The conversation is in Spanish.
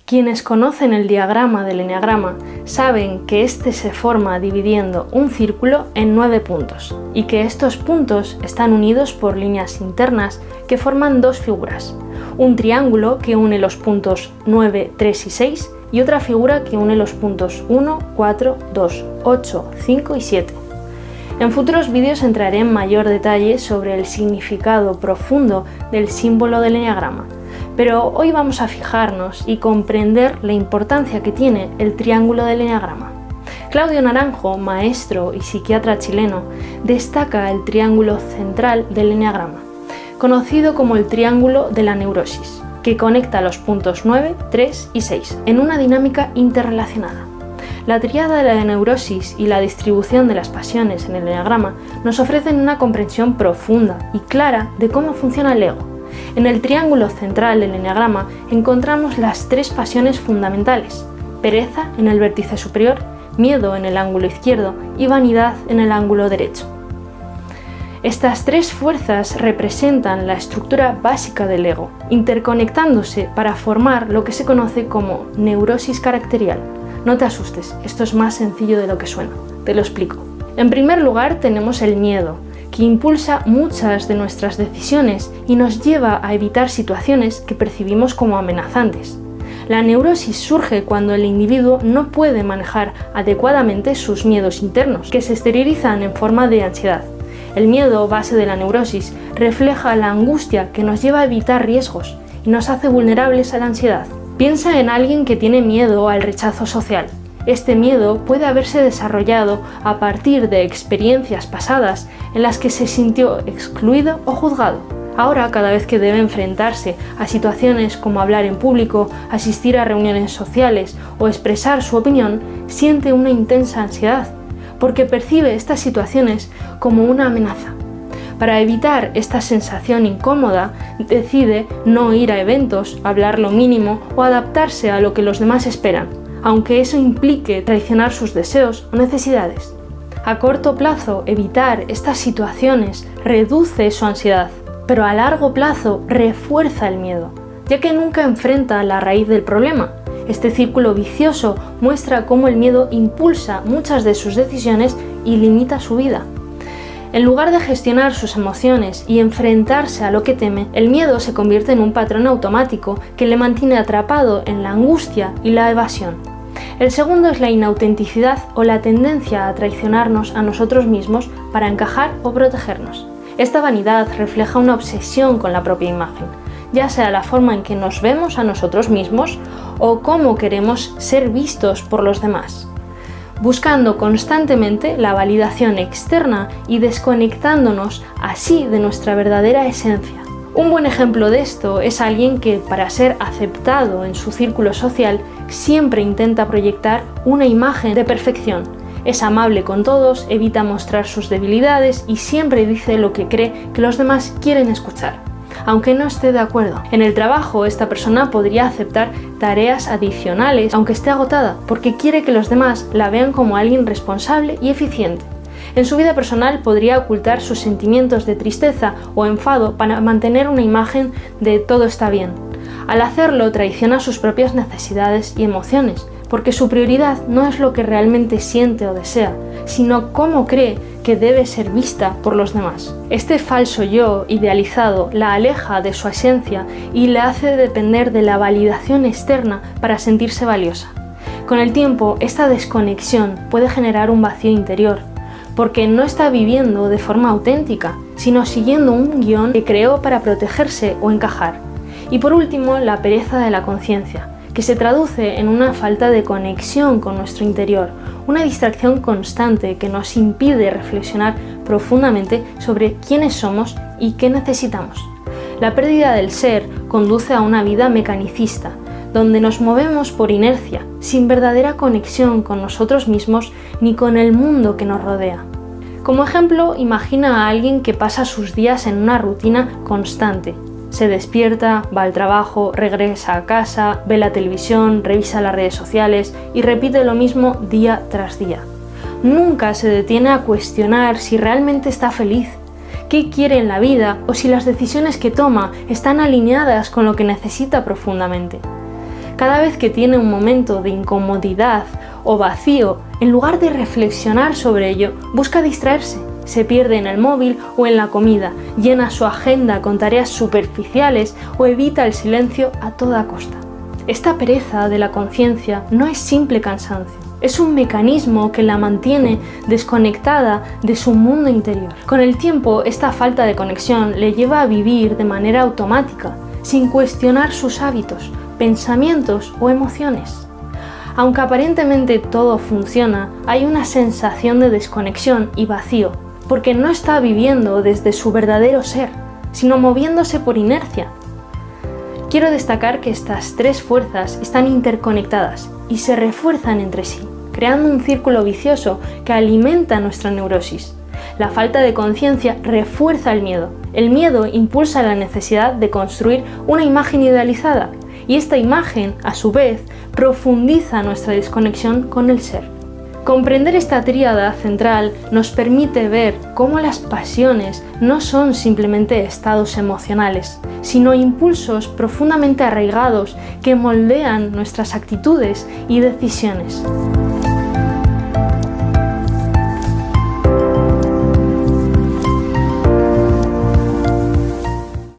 Quienes conocen el diagrama del eneagrama saben que este se forma dividiendo un círculo en 9 puntos y que estos puntos están unidos por líneas internas que forman dos figuras, un triángulo que une los puntos 9, 3 y 6 y otra figura que une los puntos 1, 4, 2, 8, 5 y 7. En futuros vídeos entraré en mayor detalle sobre el significado profundo del símbolo del eneagrama, pero hoy vamos a fijarnos y comprender la importancia que tiene el triángulo del eneagrama. Claudio Naranjo, maestro y psiquiatra chileno, destaca el triángulo central del eneagrama, conocido como el triángulo de la neurosis, que conecta los puntos 9, 3 y 6 en una dinámica interrelacionada. La tríada de la neurosis y la distribución de las pasiones en el eneagrama nos ofrecen una comprensión profunda y clara de cómo funciona el ego. En el triángulo central del eneagrama encontramos las tres pasiones fundamentales: pereza en el vértice superior, miedo en el ángulo izquierdo y vanidad en el ángulo derecho. Estas tres fuerzas representan la estructura básica del ego, interconectándose para formar lo que se conoce como neurosis caracterial. No te asustes, esto es más sencillo de lo que suena, te lo explico. En primer lugar tenemos el miedo, que impulsa muchas de nuestras decisiones y nos lleva a evitar situaciones que percibimos como amenazantes. La neurosis surge cuando el individuo no puede manejar adecuadamente sus miedos internos, que se exteriorizan en forma de ansiedad. El miedo, base de la neurosis, refleja la angustia que nos lleva a evitar riesgos y nos hace vulnerables a la ansiedad. Piensa en alguien que tiene miedo al rechazo social. Este miedo puede haberse desarrollado a partir de experiencias pasadas en las que se sintió excluido o juzgado. Ahora, cada vez que debe enfrentarse a situaciones como hablar en público, asistir a reuniones sociales o expresar su opinión, siente una intensa ansiedad, porque percibe estas situaciones como una amenaza. Para evitar esta sensación incómoda, decide no ir a eventos, hablar lo mínimo o adaptarse a lo que los demás esperan, aunque eso implique traicionar sus deseos o necesidades. A corto plazo, evitar estas situaciones reduce su ansiedad, pero a largo plazo refuerza el miedo, ya que nunca enfrenta la raíz del problema. Este círculo vicioso muestra cómo el miedo impulsa muchas de sus decisiones y limita su vida. En lugar de gestionar sus emociones y enfrentarse a lo que teme, el miedo se convierte en un patrón automático que le mantiene atrapado en la angustia y la evasión. El segundo es la inautenticidad o la tendencia a traicionarnos a nosotros mismos para encajar o protegernos. Esta vanidad refleja una obsesión con la propia imagen, ya sea la forma en que nos vemos a nosotros mismos o cómo queremos ser vistos por los demás, buscando constantemente la validación externa y desconectándonos así de nuestra verdadera esencia. Un buen ejemplo de esto es alguien que, para ser aceptado en su círculo social, siempre intenta proyectar una imagen de perfección. Es amable con todos, evita mostrar sus debilidades y siempre dice lo que cree que los demás quieren escuchar, aunque no esté de acuerdo. En el trabajo, esta persona podría aceptar tareas adicionales, aunque esté agotada, porque quiere que los demás la vean como alguien responsable y eficiente. En su vida personal podría ocultar sus sentimientos de tristeza o enfado para mantener una imagen de todo está bien. Al hacerlo, traiciona sus propias necesidades y emociones, porque su prioridad no es lo que realmente siente o desea, sino cómo cree que debe ser vista por los demás. Este falso yo idealizado la aleja de su esencia y le hace depender de la validación externa para sentirse valiosa. Con el tiempo, esta desconexión puede generar un vacío interior, porque no está viviendo de forma auténtica, sino siguiendo un guión que creó para protegerse o encajar. Y por último, la pereza de la conciencia, que se traduce en una falta de conexión con nuestro interior, una distracción constante que nos impide reflexionar profundamente sobre quiénes somos y qué necesitamos. La pérdida del ser conduce a una vida mecanicista, donde nos movemos por inercia, sin verdadera conexión con nosotros mismos ni con el mundo que nos rodea. Como ejemplo, imagina a alguien que pasa sus días en una rutina constante. Se despierta, va al trabajo, regresa a casa, ve la televisión, revisa las redes sociales y repite lo mismo día tras día. Nunca se detiene a cuestionar si realmente está feliz, qué quiere en la vida o si las decisiones que toma están alineadas con lo que necesita profundamente. Cada vez que tiene un momento de incomodidad o vacío, en lugar de reflexionar sobre ello, busca distraerse. Se pierde en el móvil o en la comida, llena su agenda con tareas superficiales o evita el silencio a toda costa. Esta pereza de la conciencia no es simple cansancio, es un mecanismo que la mantiene desconectada de su mundo interior. Con el tiempo, esta falta de conexión le lleva a vivir de manera automática, sin cuestionar sus hábitos, pensamientos o emociones. Aunque aparentemente todo funciona, hay una sensación de desconexión y vacío, porque no está viviendo desde su verdadero ser, sino moviéndose por inercia. Quiero destacar que estas tres fuerzas están interconectadas y se refuerzan entre sí, creando un círculo vicioso que alimenta nuestra neurosis. La falta de conciencia refuerza el miedo impulsa la necesidad de construir una imagen idealizada, y esta imagen, a su vez, profundiza nuestra desconexión con el ser. Comprender esta tríada central nos permite ver cómo las pasiones no son simplemente estados emocionales, sino impulsos profundamente arraigados que moldean nuestras actitudes y decisiones.